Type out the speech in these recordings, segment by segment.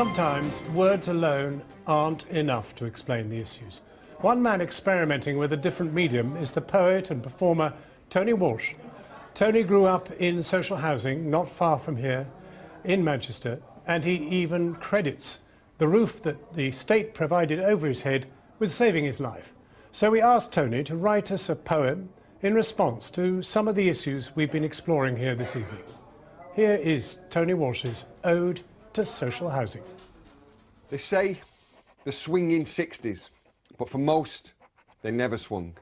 Sometimes words alone aren't enough to explain the issues. One man experimenting with a different medium is the poet and performer Tony Walsh. Tony grew up in social housing not far from here in Manchester, and he even credits the roof that the state provided over his head with saving his life. So we asked Tony to write us a poem in response to some of the issues we've been exploring here this evening. Here is Tony Walsh's Ode to Social Housing. They say the swinging 60s, but for most, they never swung.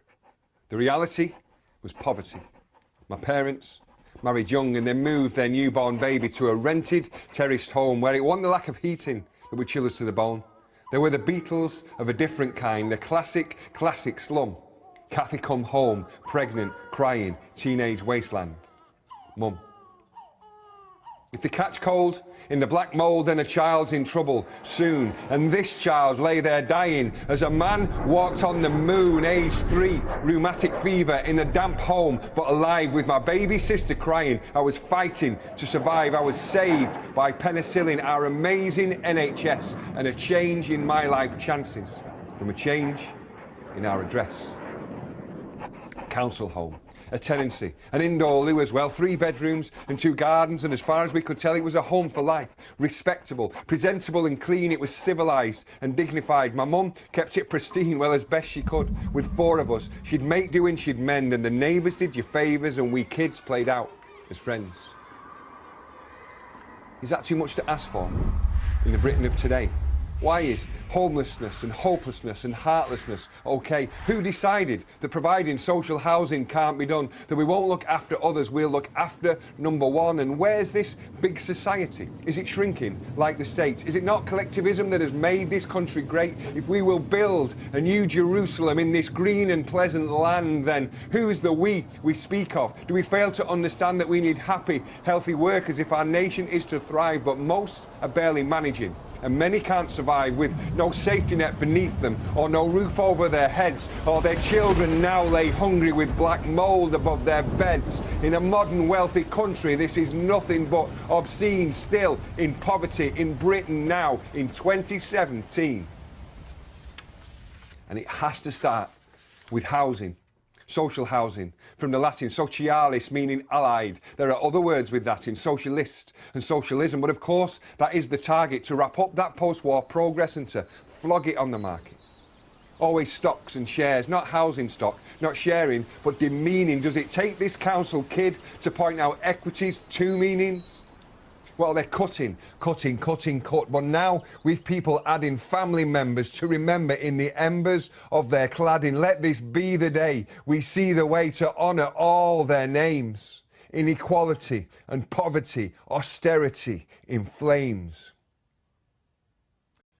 The reality was poverty. My parents married young and they moved their newborn baby to a rented, terraced home where it wasn't the lack of heating that would chill us to the bone. They were the Beatles of a different kind, the classic slum. Kathy come home, pregnant, crying, teenage wasteland. Mum. If they catch cold in the black mould, then a child's in trouble soon. And this child lay there dying as a man walked on the moon, age 3, rheumatic fever in a damp home, but alive with my baby sister crying. I was fighting to survive. I was saved by penicillin, our amazing NHS, and a change in my life chances from a change in our address. Council home. A tenancy, an indoor loo as well, 3 bedrooms and 2 gardens, and as far as we could tell it was a home for life. Respectable, presentable and clean, it was civilised and dignified. My mum kept it pristine well as best she could. With 4 of us, she'd make do and she'd mend, and the neighbours did you favours and we kids played out as friends. Is that too much to ask for in the Britain of today? Why is homelessness and hopelessness and heartlessness okay? Who decided that providing social housing can't be done, that we won't look after others, we'll look after number one? And where's this big society? Is it shrinking like the States? Is it not collectivism that has made this country great? If we will build a new Jerusalem in this green and pleasant land, then who's the we speak of? Do we fail to understand that we need happy, healthy workers if our nation is to thrive? But most are barely managing. And many can't survive with no safety net beneath them, or no roof over their heads, or their children now lay hungry with black mould above their beds. In a modern wealthy country, this is nothing but obscene still in poverty in Britain now in 2017. And it has to start with housing. Social housing, from the Latin socialis, meaning allied. There are other words with that in socialist and socialism, but of course that is the target, to wrap up that post-war progress and to flog it on the market. Always stocks and shares, not housing stock, not sharing, but demeaning. Does it take this council kid to point out equity's 2 meanings? Well, they're cutting, but now we've people adding family members to remember in the embers of their cladding. Let this be the day we see the way to honour all their names. Inequality and poverty, austerity in flames.